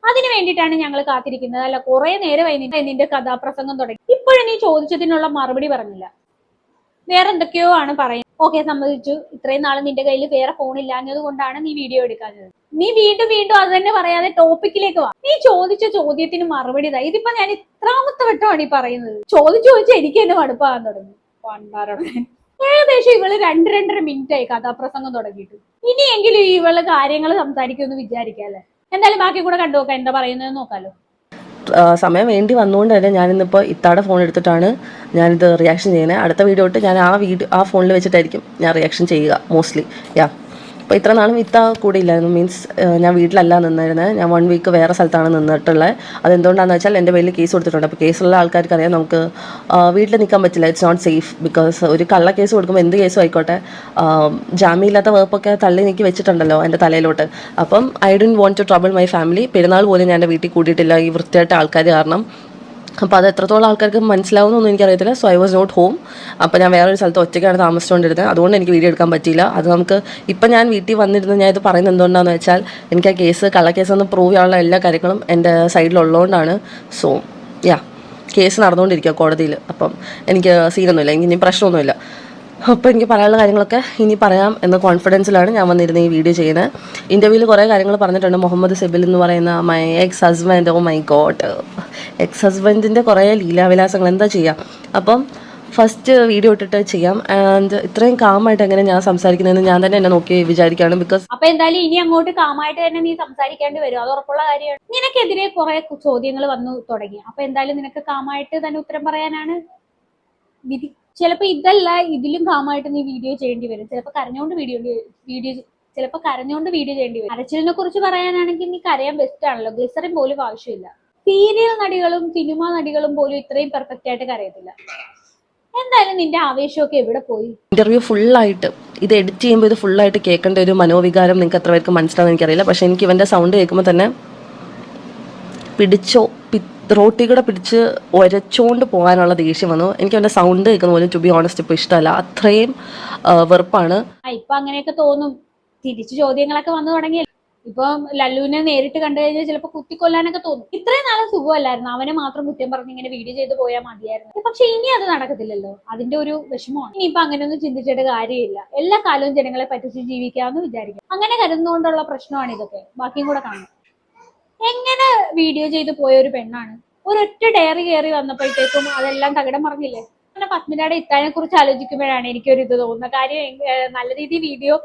അതിന് വേണ്ടിയിട്ടാണ് ഞങ്ങൾ കാത്തിരിക്കുന്നത്. അല്ല, കുറെ നേരമായി നിന്റെ കഥാപ്രസംഗം തുടങ്ങി. ഇപ്പോഴും നീ ചോദിച്ചതിനുള്ള മറുപടി പറഞ്ഞില്ല, വേറെ എന്തൊക്കെയോ ആണ് പറയുന്നത്. ഓക്കെ, സമ്മതിച്ചു. ഇത്രയും നാളെ നിന്റെ കയ്യിൽ വേറെ ഫോൺ ഇല്ലാഞ്ഞത് കൊണ്ടാണ് നീ വീഡിയോ എടുക്കാഞ്ഞത്. നീ വീണ്ടും അത് തന്നെ പറയാതെ ടോപ്പിക്കിലേക്ക് വാ. നീ ചോദിച്ച ചോദ്യത്തിന് മറുപടി ഇതാ. ഇതിപ്പോ ഞാൻ ഇത്രാമത്തെ വട്ടമാണ് ഈ പറയുന്നത്. ചോദിച്ച് എനിക്ക് തന്നെ മടുപ്പാകാൻ തുടങ്ങി. ഏകദേശം ഇവള് 2-2.5 മിനിറ്റ് ആയി കഥാപ്രസംഗം തുടങ്ങിയിട്ട്. ഇനിയെങ്കിലും ഇവള് കാര്യങ്ങൾ സംസാരിക്കുമെന്ന് വിചാരിക്കാല്ലേ. എന്തായാലും ബാക്കി കൂടെ കണ്ടു നോക്കാം, എന്താ പറയുന്നത് നോക്കാലോ. സമയം വേണ്ടി വന്നുകൊണ്ട് തന്നെ ഞാനിന്നിപ്പോൾ ഇത്താടെ ഫോൺ എടുത്തിട്ടാണ് ഞാനിത് റിയാക്ഷൻ ചെയ്യുന്നത്. അടുത്ത വീഡിയോ തൊട്ട് ഞാൻ ആ ഫോണിൽ വെച്ചിട്ടായിരിക്കും ഞാൻ റിയാക്ഷൻ ചെയ്യുക മോസ്റ്റ്ലി. അപ്പോൾ ഇത്ര നാളും ഇത്ത കൂടെ ഇല്ലായിരുന്നു. മീൻസ് ഞാൻ വീട്ടിലല്ല നിന്നിരുന്നത്. ഞാൻ 1 വീക്ക് വേറെ സ്ഥലത്താണ് നിന്നിട്ടുള്ളത്. അതെന്തുകൊണ്ടാണെന്ന് വെച്ചാൽ എൻ്റെ പേരിൽ കേസ് കൊടുത്തിട്ടുണ്ട്. അപ്പോൾ കേസുള്ള ആൾക്കാർക്ക് അറിയാം നമുക്ക് വീട്ടിൽ നിൽക്കാൻ പറ്റില്ല. It's not safe. ബിക്കോസ് ഒരു കള്ള കേസ് കൊടുക്കുമ്പോൾ എന്ത് കേസും ആയിക്കോട്ടെ, ജാമ്യമില്ലാത്ത വകുപ്പൊക്കെ തള്ളി നീക്കി വെച്ചിട്ടുണ്ടല്ലോ എൻ്റെ തലയിലോട്ട്. അപ്പം I don't want to trouble my family. Perunnal പോലും ഞാൻ എൻ്റെ വീട്ടിൽ കൂട്ടിയിട്ടില്ല ഈ വൃത്തിയായിട്ട ആൾക്കാർ കാരണം. അപ്പോൾ അത് എത്രത്തോളം ആൾക്കാർക്ക് മനസ്സിലാവുന്നൊന്നും എനിക്കറിയത്തില്ല. So I was not home. അപ്പോൾ ഞാൻ വേറൊരു സ്ഥലത്ത് ഒറ്റയ്ക്കാണ് താമസിച്ചുകൊണ്ടിരുന്നത്. അതുകൊണ്ട് എനിക്ക് വീഡിയോ എടുക്കാൻ പറ്റിയില്ല. അത് നമുക്ക് ഇപ്പം ഞാൻ വീട്ടിൽ വന്നിരുന്ന് ഞാൻ ഇത് പറയുന്നത് എന്തുകൊണ്ടാണെന്ന് വെച്ചാൽ എനിക്ക് ആ കേസ് കള്ളക്കേസൊന്ന് പ്രൂവ് ചെയ്യാനുള്ള എല്ലാ കാര്യങ്ങളും എൻ്റെ സൈഡിലുള്ളതുകൊണ്ടാണ്. സോ കേസ് നടന്നുകൊണ്ടിരിക്കുക കോടതിയിൽ. അപ്പം എനിക്ക് സീനൊന്നുമില്ല, എനിക്ക് ഇനി പ്രശ്നമൊന്നുമില്ല. അപ്പോൾ എനിക്ക് പറയാനുള്ള കാര്യങ്ങളൊക്കെ ഇനി പറയാം എന്ന കോൺഫിഡൻസിലാണ് ഞാൻ വന്നിരുന്നത് ഈ വീഡിയോ ചെയ്യുന്നത്. ഇൻ്റർവ്യൂവിൽ കുറേ കാര്യങ്ങൾ പറഞ്ഞിട്ടുണ്ട്. മുഹമ്മദ് സെബിൽ എന്ന് പറയുന്ന my ex husband, oh my god, ex ഹസ്ബൻഡിൻ്റെ കുറേ ലീലാവിലാസങ്ങൾ എന്താ ചെയ്യുക. അപ്പം ഫസ്റ്റ് വീഡിയോ ഇട്ടിട്ട് ചെയ്യാം. ആൻഡ് ഇത്രയും കാമായിട്ട് എങ്ങനെ ഞാൻ സംസാരിക്കുന്നതെന്ന് ഞാൻ തന്നെ എന്നെ നോക്കി വിചാരിക്കുകയാണ്. ബിക്കോസ് അപ്പൊ എന്തായാലും ഇനി അങ്ങോട്ട് കാമായിട്ട് തന്നെ നീ സംസാരിക്കേണ്ടി വരും, അത് ഉറപ്പുള്ള കാര്യമാണ്. നിനക്കെതിരെ കുറെ ചോദ്യങ്ങൾ വന്നു തുടങ്ങി. അപ്പൊ എന്തായാലും നിനക്ക് കാമായിട്ട് തന്നെ ഉത്തരം പറയാനാണ് വിധി. ചിലപ്പോ ഇതല്ല, ഇതിലും കാമായിട്ട് നീ വീഡിയോ ചെയ്യേണ്ടി വരും. ചിലപ്പോ കരഞ്ഞോണ്ട് വീഡിയോ ചെയ്യേണ്ടി വരും. കരച്ചിലിനെ കുറിച്ച് പറയാനാണെങ്കിൽ നീ കരയാൻ ബെസ്റ്റ് ആണല്ലോ. ഗ്ലിസറിൻ പോലും ആവശ്യമില്ല. സീരിയൽ നടികളും സിനിമ നടികളും പോലും ഇത്രയും പെർഫെക്റ്റ് ആയിട്ട് കരയത്തില്ല. എന്തായാലും നിന്റെ ആവേശമൊക്കെ എവിടെ പോയി? ഇന്റർവ്യൂ ഫുള്ളായിട്ട് ഇത് എഡിറ്റ് ചെയ്യുമ്പോൾ ഇത് ഫുള്ളായിട്ട് കേൾക്കേണ്ട ഒരു മനോവികാരം നിങ്ങൾക്ക് എത്ര പേർക്ക് മനസ്സിലാവുന്ന എനിക്കറിയില്ല. പക്ഷെ എനിക്ക് ഇവൻ്റെ സൗണ്ട് കേൾക്കുമ്പോൾ തന്നെ റോട്ടി കൂടെ പിടിച്ച് ഒരച്ചോണ്ട് പോകാനുള്ള ദേഷ്യം വന്നു. എനിക്ക് അവൻ്റെ സൗണ്ട് കേൾക്കുന്ന പോലും ടു ബി ഓണസ്റ്റ് ഇപ്പോൾ ഇഷ്ടമല്ല. അത്രയും വെറുപ്പാണ്. ഇപ്പൊ അങ്ങനെയൊക്കെ തോന്നും. തിരിച്ചു ചോദ്യങ്ങളൊക്കെ വന്നു തുടങ്ങി. ഇപ്പൊ ലല്ലുവിനെ നേരിട്ട് കണ്ടു കഴിഞ്ഞാൽ ചിലപ്പോൾ കുത്തിക്കൊല്ലാനൊക്കെ തോന്നും. ഇത്രയും നാളെ സുഖമല്ലായിരുന്നു, അവനെ മാത്രം കുറ്റം പറഞ്ഞ് ഇങ്ങനെ വീഡിയോ ചെയ്ത് പോയാൽ മതിയായിരുന്നു. പക്ഷെ ഇനി അത് നടക്കത്തില്ലല്ലോ, അതിന്റെ ഒരു വിഷമമാണ്. ഇനിയിപ്പൊ അങ്ങനെയൊന്നും ചിന്തിച്ചിട്ട് കാര്യമില്ല. എല്ലാ കാലവും ജനങ്ങളെ പറ്റിച്ച് ജീവിക്കാമെന്ന് വിചാരിക്കും. അങ്ങനെ കരുതുന്നതുകൊണ്ടുള്ള പ്രശ്നമാണ് ഇതൊക്കെ. ബാക്കിയും കൂടെ കാണും. എങ്ങനെ വീഡിയോ ചെയ്ത് പോയ ഒരു പെണ്ണാണ്. ഒരൊറ്റ ഡയറി കയറി വന്നപ്പോഴത്തേക്കും അതെല്ലാം തകിടം മറിഞ്ഞില്ലേ. പത്മിനയുടെ ഇത്താനെ കുറിച്ച് ആലോചിക്കുമ്പോഴാണ് എനിക്കൊരു ഇത് തോന്നുന്ന കാര്യം. നല്ല രീതിയിൽ വീഡിയോ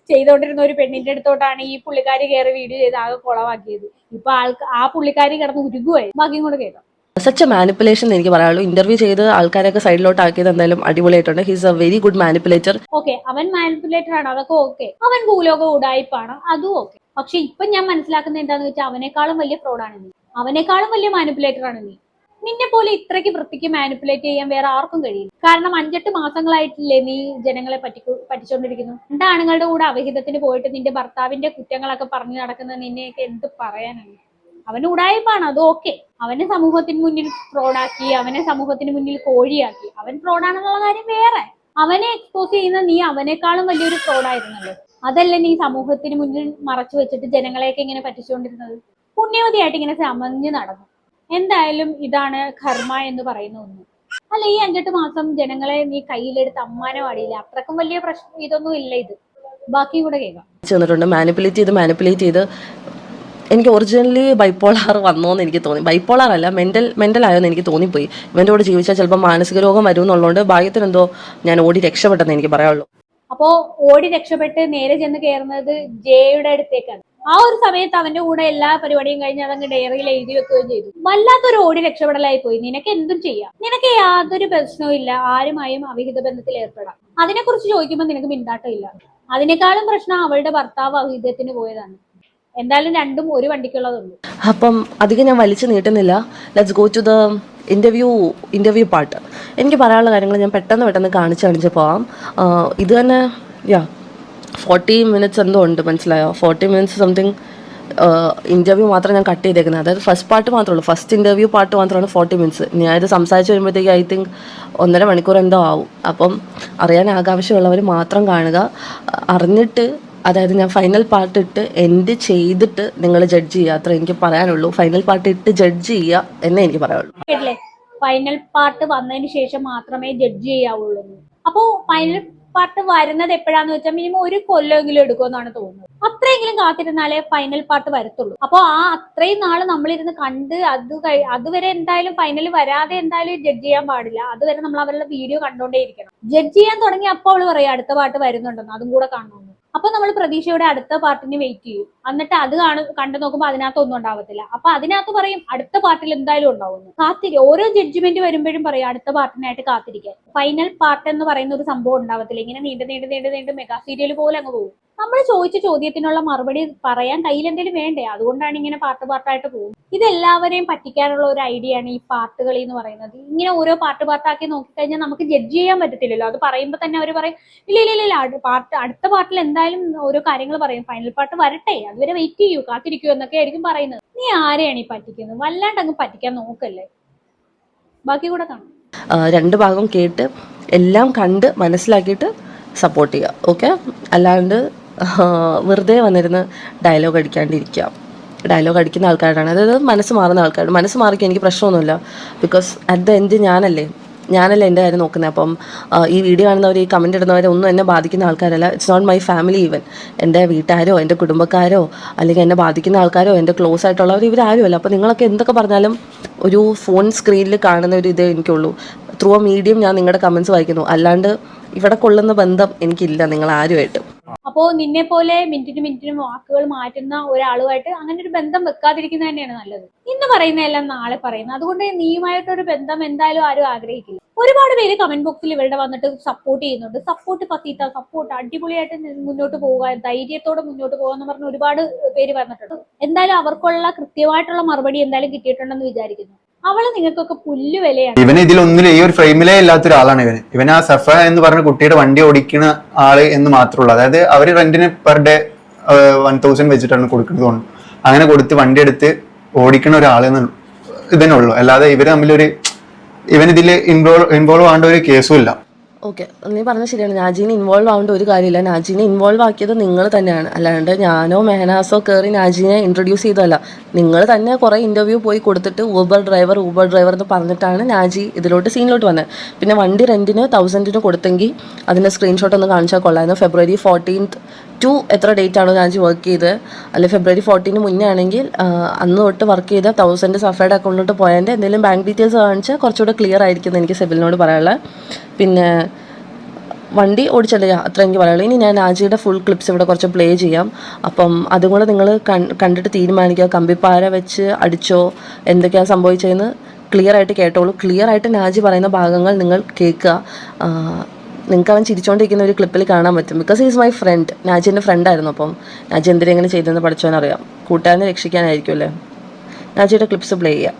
ചെയ്തുകൊണ്ടിരുന്ന ഒരു പെണ്ണിന്റെ അടുത്തോട്ടാണ് ഈ പുള്ളിക്കാരി കയറി വീഡിയോ ചെയ്ത് ആകെ കുളവാക്കിയത്. ഇപ്പൊ ആ പുള്ളിക്കാരി കിടന്ന് ഉരുകുവായി. ബാക്കിയും കൂടെ കേൾക്കാം. സച്ച് എ മാനിപ്പുലേഷൻ എനിക്ക് പറയാനുള്ളൂ. ഇന്റർവ്യൂ ചെയ്ത് ആൾക്കാരൊക്കെ സൈഡിലോട്ട് ആക്കിയത് എന്തായാലും അടിപൊളിയായിട്ടുണ്ട്. He's A very good manipulator. Okay, അവൻ മാനിപ്പുലേറ്റർ ആണ്, അതൊക്കെ ഓക്കെ. അവൻ ഭൂലോക ഉടായ്പാണ്, അതും ഓക്കെ. പക്ഷെ ഇപ്പൊ ഞാൻ മനസ്സിലാക്കുന്നത് എന്താന്ന് വെച്ചാൽ അവനേക്കാളും വലിയ ഫ്രോഡാണ് നീ. അവനേക്കാളും വലിയ മാനിപ്പുലേറ്റർ ആണ് നീ. നിന്നെ പോലെ ഇത്രയ്ക്ക് വൃത്തിക്ക് മാനിപ്പുലേറ്റ് ചെയ്യാൻ വേറെ ആർക്കും കഴിയില്ല. കാരണം 5-8 മാസങ്ങളായിട്ടില്ലേ നീ ജനങ്ങളെ പറ്റിച്ചോണ്ടിരിക്കുന്നു. 2 ആണുങ്ങളുടെ കൂടെ അവിഹിതത്തിന് പോയിട്ട് നിന്റെ ഭർത്താവിന്റെ കുറ്റങ്ങളൊക്കെ പറഞ്ഞു നടക്കുന്ന നിന്നെയൊക്കെ എന്ത് പറയാനാണ്. അവന് ഉടായ്പാണ്, അത് ഓക്കെ. അവനെ സമൂഹത്തിന് മുന്നിൽ ഫ്രോഡാക്കി, അവനെ സമൂഹത്തിന് മുന്നിൽ കോഴിയാക്കി. അവൻ ഫ്രോഡാണെന്നുള്ള കാര്യം വേറെ. അവനെ എക്സ്പോസ് ചെയ്യുന്ന നീ അവനേക്കാളും വലിയൊരു ഫ്രോഡായിരുന്നല്ലോ. അതല്ലേ നീ സമൂഹത്തിന് മുന്നിൽ മറച്ചു വെച്ചിട്ട് ജനങ്ങളെയൊക്കെ ഇങ്ങനെ പറ്റിച്ചുകൊണ്ടിരുന്നത്. പുണ്യവതിയായിട്ട് ഇങ്ങനെ ചമഞ്ഞ് നടന്നു. എന്തായാലും ഇതാണ് കർമ്മ എന്ന് പറയുന്ന ഒന്ന്. അല്ല, ഈ 5-8 മാസം ജനങ്ങളെ നീ കയ്യിലെടുത്ത് അമ്മാനം പാടിയില്ല. അത്രക്കും വലിയ പ്രശ്നം ഇതൊന്നും ഇല്ല. ഇത് ബാക്കിയും കൂടെ കേൾക്കാം. മാനിപ്പുലേറ്റ് ചെയ്ത് എനിക്ക് ഒറിജിനലി ബൈപ്പോളാർ വന്നോന്ന് എനിക്ക് തോന്നി. ബൈപ്പോളാർ അല്ല, മെന്റൽ ആയോന്ന് എനിക്ക് തോന്നിപ്പോയി. ഇവൻ്റെ കൂടെ ജീവിച്ചാൽ ചിലപ്പോൾ മാനസിക രോഗം വരും എന്നുള്ളതുകൊണ്ട് ഭാഗ്യത്തിനെന്തോ ഞാൻ ഓടി രക്ഷപ്പെട്ടെന്ന് എനിക്ക് പറയാനുള്ളൂ. അപ്പോ ഓടി രക്ഷപ്പെട്ട് നേരെ ചെന്ന് കയറുന്നത് ജയയുടെ അടുത്തേക്കാണ്. ആ ഒരു സമയത്ത് അവന്റെ കൂടെ എല്ലാ പരിപാടിയും കഴിഞ്ഞ് അതങ്ങ് ഡയറിയിൽ എഴുതി വെക്കുകയും ചെയ്തു. വല്ലാത്തൊരു ഓടി രക്ഷപ്പെടലായി പോയി. നിനക്ക് എന്തും ചെയ്യാം, നിനക്ക് യാതൊരു പ്രശ്നവും ഇല്ല. ആരുമായും അവിഹിത ബന്ധത്തിൽ ഏർപ്പെടാം. അതിനെക്കുറിച്ച് ചോദിക്കുമ്പോൾ നിനക്ക് മിണ്ടാട്ടമില്ല. അതിനേക്കാളും പ്രശ്നം അവളുടെ ഭർത്താവ് അവിഹിതത്തിന് പോയതാണ്. എന്തായാലും രണ്ടും ഒരു വണ്ടിക്കുള്ളതുണ്ട്. അപ്പം അധികം ഞാൻ വലിച്ചു നീട്ടുന്നില്ല. Let's go to the interview part. എനിക്ക് പറയാനുള്ള കാര്യങ്ങൾ ഞാൻ പെട്ടെന്ന് കാണിച്ച് പോവാം. ഇത് തന്നെ 40 മിനിറ്റ്സ് എന്തോ ഉണ്ട്, മനസ്സിലായോ? 40 മിനിറ്റ്സ് സംതിങ് ഇന്റർവ്യൂ മാത്രം ഞാൻ കട്ട് ചെയ്തേക്കുന്നത്. അതായത് ഫസ്റ്റ് പാർട്ട് മാത്രമേ ഉള്ളൂ. ഫസ്റ്റ് ഇന്റർവ്യൂ പാർട്ട് മാത്രമാണ് 40 മിനിറ്റ്സ്. ഞാൻ ഇത് സംസാരിച്ച് വരുമ്പോഴത്തേക്ക് ഐ തിങ്ക് 1.5 മണിക്കൂർ എന്തോ ആവും. അപ്പം അറിയാൻ ആകാംക്ഷയുള്ളവർ മാത്രം കാണുക. അറിഞ്ഞിട്ട്, അതായത് ഞാൻ ഫൈനൽ പാർട്ട് ഇട്ട് എൻഡ് ചെയ്തിട്ട് നിങ്ങൾ ജഡ്ജ് ചെയ്യുക. അത്ര എനിക്ക് പറയാനുള്ളൂ. ഫൈനൽ പാർട്ട് ഇട്ട് ജഡ്ജ് ചെയ്യുക എന്നേ എനിക്ക് പറയാനുള്ളൂ. ഫൈനൽ പാർട്ട് വന്നതിന് ശേഷം മാത്രമേ ജഡ്ജ് ചെയ്യാവുള്ളൂ. അപ്പോ ഫൈനൽ പാർട്ട് വരുന്നത് എപ്പോഴാന്ന് വെച്ചാൽ മിനിമം 1 കൊല്ലമെങ്കിലും എടുക്കുമെന്നാണ് തോന്നുന്നത്. അത്രയെങ്കിലും കാത്തിരുന്നാലേ ഫൈനൽ പാർട്ട് വരത്തുള്ളൂ. അപ്പൊ അത്രയും നാള് നമ്മളിരുന്ന് കണ്ട് അതുവരെ എന്തായാലും ഫൈനൽ വരാതെ എന്തായാലും ജഡ്ജ് ചെയ്യാൻ പാടില്ല. അതുവരെ നമ്മൾ അവരുടെ വീഡിയോ കണ്ടോണ്ടേ ഇരിക്കണം. ജഡ്ജ് ചെയ്യാൻ തുടങ്ങി അപ്പോൾ അവള് പറയാം അടുത്ത പാർട്ട് വരുന്നുണ്ടെന്ന്, അതും കൂടെ കാണണമെന്ന്. അപ്പൊ നമ്മൾ പ്രതീക്ഷയോടെ അടുത്ത പാർട്ടിന് വെയിറ്റ് ചെയ്യും. എന്നിട്ട് അത് കണ്ടു നോക്കുമ്പോൾ അതിനകത്ത് ഒന്നും ഉണ്ടാവത്തില്ല. അപ്പൊ അതിനകത്ത് പറയും അടുത്ത പാർട്ടിൽ എന്തായാലും ഉണ്ടാവുന്നു. ഓരോ ജഡ്ജ്മെന്റ് വരുമ്പോഴും പറയും അടുത്ത പാർട്ടിനായിട്ട് കാത്തിരിക്കാൻ. ഫൈനൽ പാർട്ട് എന്ന് പറയുന്ന ഒരു സംഭവം ഉണ്ടാവത്തില്ല. ഇങ്ങനെ നീണ്ട് നീണ്ട് നീണ്ട് നീണ്ട് മെഗാ സീരിയൽ പോലെ അങ്ങ് പോകും. നമ്മൾ ചോദിച്ച ചോദ്യത്തിനുള്ള മറുപടി പറയാൻ കയ്യിൽ എന്തെങ്കിലും വേണ്ടേ? അതുകൊണ്ടാണ് ഇങ്ങനെ പാർട്ട് പാർട്ടായിട്ട് പോകും. ഇതെല്ലാവരെയും പറ്റിക്കാനുള്ള ഒരു ഐഡിയ ആണ് ഈ പാർട്ടുകളി എന്ന് പറയുന്നത്. ഇങ്ങനെ ഓരോ പാർട്ട് പാർട്ടാക്കി നോക്കിക്കഴിഞ്ഞാൽ നമുക്ക് ജഡ്ജ് ചെയ്യാൻ പറ്റത്തില്ലല്ലോ. അത് പറയുമ്പോൾ തന്നെ അവർ പറയും ഇല്ല അടുത്ത പാർട്ടിൽ എന്തായാലും ഓരോ കാര്യങ്ങൾ പറയും, ഫൈനൽ പാർട്ട് വരട്ടെ, അതുവരെ വെയിറ്റ് ചെയ്യൂ, കാത്തിരിക്കൂ എന്നൊക്കെ ആയിരിക്കും പറയുന്നത്. നീ ആരെയാണ് ഈ പറ്റിക്കുന്നത്? വല്ലാണ്ട് അങ്ങ് പറ്റിക്കാൻ നോക്കല്ലേ. ബാക്കി കൂടെ കാണാം. രണ്ട് ഭാഗം കേട്ട് എല്ലാം കണ്ട് മനസ്സിലാക്കിയിട്ട് സപ്പോർട്ട് ചെയ്യുക. ഓക്കെ, അല്ലാണ്ട് വെറുതെ വന്നിരുന്ന് ഡയലോഗ് അടിക്കാണ്ടിരിക്കുക. ഡയലോഗ് അടിക്കുന്ന ആൾക്കാരാണ്, അതായത് മനസ്സ് മാറുന്ന ആൾക്കാർ. മനസ്സ് മാറിക്കാൻ എനിക്ക് പ്രശ്നമൊന്നുമില്ല. ബിക്കോസ് അറ്റ് ദ എൻഡ് ഞാനല്ലേ എൻ്റെ കാര്യം നോക്കുന്നത്. അപ്പം ഈ വീഡിയോ കാണുന്നവർ, ഈ കമൻറ്റ് ഇടുന്നവരെ ഒന്നും എന്നെ ബാധിക്കുന്ന ആൾക്കാരല്ല. It's not my family even. എൻ്റെ വീട്ടുകാരോ എൻ്റെ കുടുംബക്കാരോ അല്ലെങ്കിൽ എന്നെ ബാധിക്കുന്ന ആൾക്കാരോ എൻ്റെ ക്ലോസ് ആയിട്ടുള്ളവർ ഇവരാരുമല്ല. അപ്പോൾ നിങ്ങളൊക്കെ എന്തൊക്കെ പറഞ്ഞാലും ഒരു ഫോൺ സ്ക്രീനിൽ കാണുന്ന ഒരു ഇതേ എനിക്കുള്ളൂ. ത്രൂ എ മീഡിയം ഞാൻ നിങ്ങളുടെ കമൻറ്റ്സ് വായിക്കുന്നു. അല്ലാണ്ട് ഇവിടെ കൊള്ളുന്ന ബന്ധം എനിക്കില്ല നിങ്ങൾ ആരുമായിട്ട്. അപ്പോ നിന്നെ പോലെ മിനിറ്റിനും വാക്കുകൾ മാറ്റുന്ന ഒരാളുമായിട്ട് അങ്ങനെ ഒരു ബന്ധം വെക്കാതിരിക്കുന്നത് തന്നെയാണ് നല്ലത്. ഇന്ന് പറയുന്നതെല്ലാം നാളെ പറയുന്നത്. അതുകൊണ്ട് നീയുമായിട്ടൊരു ബന്ധം എന്തായാലും ആരും ആഗ്രഹിക്കില്ല. ഒരുപാട് പേര് കമന്റ് ബോക്സിൽ ഇവരുടെ വന്നിട്ട് സപ്പോർട്ട് ചെയ്യുന്നുണ്ട്. സപ്പോർട്ട് ഫസീത്ത, സപ്പോർട്ട്, അടിപൊളിയായിട്ട് മുന്നോട്ട് പോവുക, ധൈര്യത്തോടെ മുന്നോട്ട് പോകുക എന്ന് പറഞ്ഞ് ഒരുപാട് പേര് പറഞ്ഞിട്ടുണ്ട്. എന്തായാലും അവർക്കുള്ള കൃത്യമായിട്ടുള്ള മറുപടി എന്തായാലും കിട്ടിയിട്ടുണ്ടെന്ന് വിചാരിക്കുന്നു. അവള് നിങ്ങൾക്കൊക്കെ പുല്ല് വിലയാണ്. ഇവന് ഇതിലൊന്നിലും ഈ ഒരു ഫ്രെയിമിലേ ഇല്ലാത്ത ഒരാളാണ് ഇവൻ ആ സഫ എന്ന് പറഞ്ഞ കുട്ടിയുടെ വണ്ടി ഓടിക്കുന്ന ആള് എന്ന് മാത്രമുള്ളൂ. അതായത് അവര് റെന്റിന് പെർ ഡേ 1000 വെച്ചിട്ടാണ് കൊടുക്കുന്നത്. അങ്ങനെ കൊടുത്ത് വണ്ടി എടുത്ത് ഓടിക്കുന്ന ഒരാളെന്ന് ഇതന്നെ ഉള്ളൂ. അല്ലാതെ ഇവര് തമ്മിലൊരു ഇവനിതിൽ ഇൻവോൾവ് ആവേണ്ട ഒരു കേസും ഇല്ല. ഓക്കെ, നീ പറഞ്ഞത് ശരിയാണ്. നാജീനെ ഇൻവോൾവ് ആവേണ്ട ഒരു കാര്യമില്ല. നാജീനെ ഇൻവോൾവ് ആക്കിയത് നിങ്ങൾ തന്നെയാണ്. അല്ലാണ്ട് ഞാനോ മെഹനാസോ കയറി നാജീനെ ഇൻട്രൊഡ്യൂസ് ചെയ്തതല്ല. നിങ്ങൾ തന്നെ കുറേ ഇൻ്റർവ്യൂ പോയി കൊടുത്തിട്ട് ഊബർ ഡ്രൈവർ എന്ന് പറഞ്ഞിട്ടാണ് നാജി ഇതിലോട്ട് സീനിലോട്ട് വന്നത്. പിന്നെ വണ്ടി റെൻറ്റിന് 1000 കൊടുത്തെങ്കിൽ അതിൻ്റെ സ്ക്രീൻഷോട്ട് ഒന്ന് കാണിച്ചാൽ കൊള്ളായിരുന്നു. February 14th ടു എത്ര ഡേറ്റ് ആണോ നാജി വർക്ക് ചെയ്ത്, അല്ലെങ്കിൽ February 14 മുന്നേ ആണെങ്കിൽ അന്ന് തൊട്ട് വർക്ക് ചെയ്ത 1000 സഫയുടെ അക്കൗണ്ടിലോട്ട് പോയതിൻ്റെ എന്തെങ്കിലും ബാങ്ക് ഡീറ്റെയിൽസ് കാണിച്ചാൽ കുറച്ചുകൂടെ ക്ലിയർ ആയിരിക്കും എന്ന് എനിക്ക് സെബിലിനോട് പറയാനുള്ളത്. പിന്നെ വണ്ടി ഓടിച്ചല്ലേ, അത്ര എനിക്ക് പറയുള്ളൂ. ഇനി ഞാൻ നാജിയുടെ ഫുൾ ക്ലിപ്സ് ഇവിടെ കുറച്ച് പ്ലേ ചെയ്യാം. അപ്പം അതും കൂടെ നിങ്ങൾ കണ്ടിട്ട് തീരുമാനിക്കുക. കമ്പിപ്പാര വെച്ച് അടിച്ചോ, എന്തൊക്കെയാണ് സംഭവിച്ചതെന്ന് ക്ലിയർ ആയിട്ട് കേട്ടോളൂ. ക്ലിയർ ആയിട്ട് നാജി പറയുന്ന ഭാഗങ്ങൾ നിങ്ങൾ കേൾക്കുക. നിങ്ങൾക്ക് അവൻ ചിരിച്ചുകൊണ്ടിരിക്കുന്ന ഒരു ക്ലിപ്പിൽ കാണാൻ പറ്റും. Because is my friend. Naji എൻ്റെ ഫ്രണ്ടായിരുന്നു. അപ്പം നാജി എന്തിനെങ്ങനെ ചെയ്തെന്ന് പഠിച്ചവനറിയാം. കൂട്ടുകാരനെ രക്ഷിക്കാനായിരിക്കും അല്ലേ. നാജിയുടെ ക്ലിപ്സ് പ്ലേ ചെയ്യാം.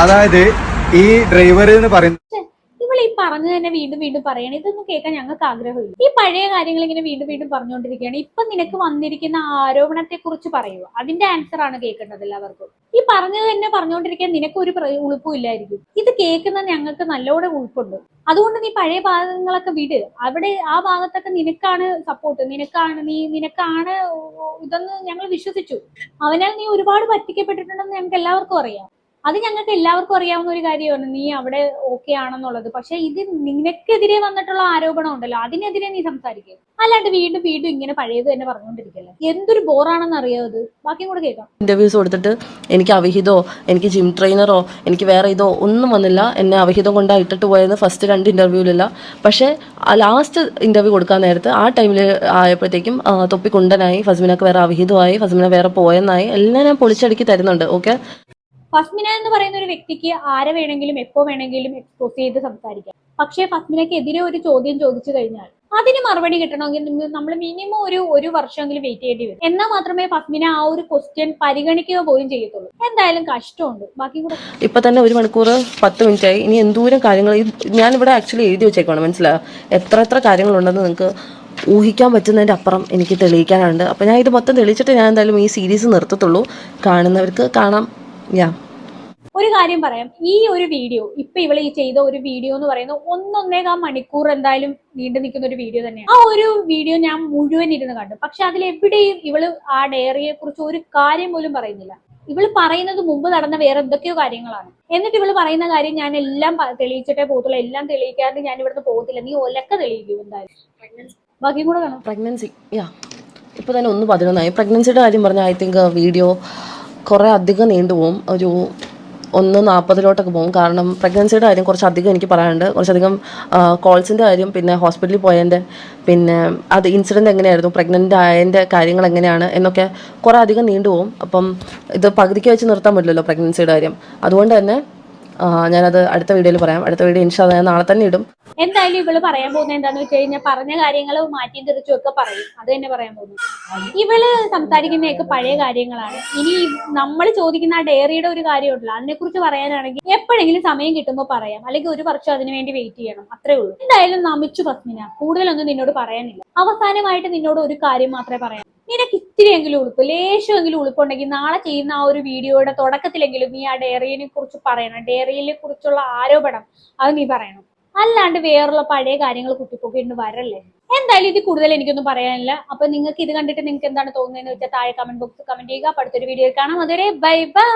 അതായത് ഈ ഡ്രൈവർ എന്ന് പറയുന്നത് ഈ പറഞ്ഞു തന്നെ വീണ്ടും വീണ്ടും പറയണം. ഇതൊന്നും കേൾക്കാൻ ഞങ്ങൾക്ക് ആഗ്രഹമില്ല. ഈ പഴയ കാര്യങ്ങൾ ഇങ്ങനെ വീണ്ടും വീണ്ടും പറഞ്ഞുകൊണ്ടിരിക്കുകയാണ്. ഇപ്പൊ നിനക്ക് വന്നിരിക്കുന്ന ആരോപണത്തെ കുറിച്ച് പറയുക, അതിന്റെ ആൻസർ ആണ് കേൾക്കേണ്ടത് എല്ലാവർക്കും. ഈ പറഞ്ഞത് തന്നെ പറഞ്ഞുകൊണ്ടിരിക്കാൻ നിനക്ക് ഒരു ഉളുപ്പും ഇല്ലായിരിക്കും. ഇത് കേൾക്കുന്ന ഞങ്ങൾക്ക് നല്ലോണം ഉൾപ്പുണ്ട്. അതുകൊണ്ട് നീ പഴയ ഭാഗങ്ങളൊക്കെ വിട്. അവിടെ ആ ഭാഗത്തൊക്കെ നിനക്കാണ് സപ്പോർട്ട്, നിനക്കാണ് ഇതെന്ന് ഞങ്ങൾ വിശ്വസിച്ചു. അവനാൽ നീ ഒരുപാട് പറ്റിക്കപ്പെട്ടിട്ടുണ്ടെന്ന് ഞങ്ങൾക്ക് എല്ലാവർക്കും അറിയാം. അത് ഞങ്ങൾക്ക് എല്ലാവർക്കും അറിയാവുന്ന ഒരു കാര്യമാണ് നീ അവിടെ ഓക്കെ ആണെന്നുള്ളത്. പക്ഷെ ഇത് നിനക്കെതിരെ വന്നിട്ടുള്ള ആരോപണം ഉണ്ടല്ലോ, അതിനെതിരെ നീ സംസാരിക്കുക. അല്ലാണ്ട് വീണ്ടും വീണ്ടും ഇങ്ങനെ പഴയത് തന്നെ പറഞ്ഞുകൊണ്ടിരിക്കല്ലേ. എന്തൊരു ബോറാണെന്ന് അറിയാം അത്. ബാക്കിയും കൂടെ കേൾക്കാം. ഇന്റർവ്യൂസ് കൊടുത്തിട്ട് എനിക്ക് അവിഹിതോ എനിക്ക് ജിം ട്രെയിനറോ എനിക്ക് വേറെ ഇതോ ഒന്നും വന്നില്ല. എന്നെ അവിഹിതം കൊണ്ടാണ് ഇട്ടിട്ട് പോയെന്ന് ഫസ്റ്റ് 2 ഇൻ്റർവ്യൂവിലില്ല. പക്ഷേ ലാസ്റ്റ് ഇൻ്റർവ്യൂ കൊടുക്കാൻ നേരത്ത് ആ ടൈമിൽ ആയപ്പോഴത്തേക്കും തൊപ്പിക്കുണ്ടനായി, ഫസ്മിനക്ക് വേറെ അവിഹിതമായി, ഫസ്മിന വേറെ പോയെന്നായി, എല്ലാം ഞാൻ പൊളിച്ചടുക്കി തരുന്നുണ്ട്. ഓക്കെ, ഫസ്മിന എന്ന് പറയുന്ന ഒരു വ്യക്തിക്ക് ആരെ വേണമെങ്കിലും എപ്പോ വേണമെങ്കിലും എക്സ്പോസ് ചെയ്ത് സംസാരിക്കാം. പക്ഷേ ഫസ്മിനക്ക് എതിരെ ഒരു ചോദ്യം ചോദിച്ചു കഴിഞ്ഞാൽ അതിന് മറുപടി കിട്ടണമെങ്കിൽ നമ്മൾ മിനിമം ഒരു വർഷമെങ്കിലും വെയിറ്റ് ചെയ്യേണ്ടി വരും. എന്നാൽ മാത്രമേ ഫസ്മിന ആ ഒരു ക്വസ്റ്റ്യൻ പരിഗണിക്കുക പോലും ചെയ്യത്തുള്ളൂ. എന്തായാലും കഷ്ടമുണ്ട്. ബാക്കി കൂടെ ഇപ്പൊ തന്നെ 1 മണിക്കൂർ 10 മിനിറ്റായി. ഇനി എന്തോരം കാര്യങ്ങൾ ഞാനിവിടെ ആക്ച്വലി എഴുതി വെച്ചേക്കാണ്. മനസ്സിലായോ? എത്ര കാര്യങ്ങളുണ്ടെന്ന് നിങ്ങൾക്ക് ഊഹിക്കാൻ പറ്റുന്നതിൻ്റെ അപ്പുറം എനിക്ക് തെളിയിക്കാനുണ്ട്. അപ്പോൾ ഞാൻ ഇത് മൊത്തം തെളിയിച്ചിട്ട് ഞാൻ എന്തായാലും ഈ സീരീസ് നിർത്തത്തുള്ളൂ. കാണുന്നവർക്ക് കാണാം. ഒരു കാര്യം പറയാം, ഈ ഒരു വീഡിയോ ഇപ്പൊ ഇവള് ഈ ചെയ്ത ഒരു വീഡിയോ എന്ന് പറയുന്നത് 1.5 മണിക്കൂർ എന്തായാലും നീണ്ടു നിൽക്കുന്ന ഒരു വീഡിയോ തന്നെയാണ്. ആ ഒരു വീഡിയോ ഞാൻ മുഴുവൻ ഇരുന്ന് കണ്ടു. പക്ഷെ അതിലെവിടെയും ഇവള് ആ ഡയറിയെ കുറിച്ച് ഒരു കാര്യം പോലും പറയുന്നില്ല. ഇവള് പറയുന്നത് മുമ്പ് നടന്ന വേറെ എന്തൊക്കെയോ കാര്യങ്ങളാണ്. എന്നിട്ട് ഇവള് പറയുന്ന കാര്യം ഞാൻ എല്ലാം തെളിയിച്ചിട്ടേ പോകത്തുള്ളൂ, എല്ലാം തെളിയിക്കാതെ ഞാൻ ഇവിടുന്ന് പോകത്തില്ല. നീ ഒലക്ക തെളിയിക്കും എന്തായാലും. ബാക്കി കൂടെ കാണാം. പ്രഗ്നൻസി ഇപ്പൊ തന്നെ 1:11 പ്രഗ്നൻസിയുടെ കാര്യം പറഞ്ഞാൽ ഐ തിങ്ക് വീഡിയോ കുറേ അധികം നീണ്ടുപോകും. 1:40 പോകും. കാരണം പ്രഗ്നൻസിയുടെ കാര്യം കുറച്ചധികം എനിക്ക് പറയാനുണ്ട്. കുറച്ചധികം കോൾസിൻ്റെ കാര്യം, പിന്നെ ഹോസ്പിറ്റലിൽ പോയതിൻ്റെ, പിന്നെ അത് ഇൻസിഡൻറ്റ് എങ്ങനെയായിരുന്നു, പ്രഗ്നൻ്റ് ആയതിൻ്റെ കാര്യങ്ങൾ എങ്ങനെയാണ് എന്നൊക്കെ കുറേ അധികം നീണ്ടുപോകും. അപ്പം ഇത് പകുതിക്ക് വെച്ച് നിർത്താൻ പറ്റില്ലല്ലോ പ്രഗ്നൻസിയുടെ കാര്യം. അതുകൊണ്ട് തന്നെ ഞാനത് അടുത്ത വീഡിയോയിൽ പറയാം. അടുത്ത വീഡിയോ ഇൻഷാ അല്ലാഹ് ഞാൻ നാളെ തന്നെ ഇടും. എന്തായാലും ഇവള് പറയാൻ പോകുന്നത് എന്താന്ന് വെച്ച് കഴിഞ്ഞാൽ പറഞ്ഞ കാര്യങ്ങൾ മാറ്റിയും തിരിച്ചും ഒക്കെ പറയും. അത് തന്നെ പറയാൻ പോകുന്നു. ഇവള് സംസാരിക്കുന്നതൊക്കെ പഴയ കാര്യങ്ങളാണ്. ഇനി നമ്മൾ ചോദിക്കുന്ന ആ ഡയറിയുടെ ഒരു കാര്യമുണ്ടല്ലോ, അതിനെക്കുറിച്ച് പറയാനാണെങ്കിൽ എപ്പോഴെങ്കിലും സമയം കിട്ടുമ്പോൾ പറയാം, അല്ലെങ്കിൽ 1 വർഷം അതിനു വേണ്ടി വെയിറ്റ് ചെയ്യണം, അത്രേ ഉള്ളൂ. എന്തായാലും നമിച്ചു പത്മിന, കൂടുതലൊന്നും നിന്നോട് പറയാനില്ല. അവസാനമായിട്ട് നിന്നോട് ഒരു കാര്യം മാത്രമേ പറയാം. നിനക്ക് ഇത്തിരിയെങ്കിലും ഉളുപ്പ്, ലേശമെങ്കിലും ഉളുപ്പുണ്ടെങ്കിൽ നാളെ ചെയ്യുന്ന ആ ഒരു വീഡിയോയുടെ തുടക്കത്തിലെങ്കിലും നീ ആ ഡയറിയെ കുറിച്ച് പറയണം. ഡയറിയെ കുറിച്ചുള്ള ആരോപണം അത് നീ പറയണം. അല്ലാണ്ട് വേറുള്ള പഴയ കാര്യങ്ങൾ കുത്തിപ്പൊക്കിയിട്ട് വരല്ലേ. എന്തായാലും ഇത് കൂടുതൽ എനിക്കൊന്നും പറയാനില്ല. അപ്പൊ നിങ്ങൾക്ക് ഇത് കണ്ടിട്ട് നിങ്ങൾക്ക് എന്താണ് തോന്നുന്നതെന്ന് വെച്ചാൽ താഴെ കമന്റ് ബോക്സ് കമന്റ് ചെയ്യുക. അടുത്തൊരു വീഡിയോ കാണാം. അതുവരെ ബൈ ബൈ.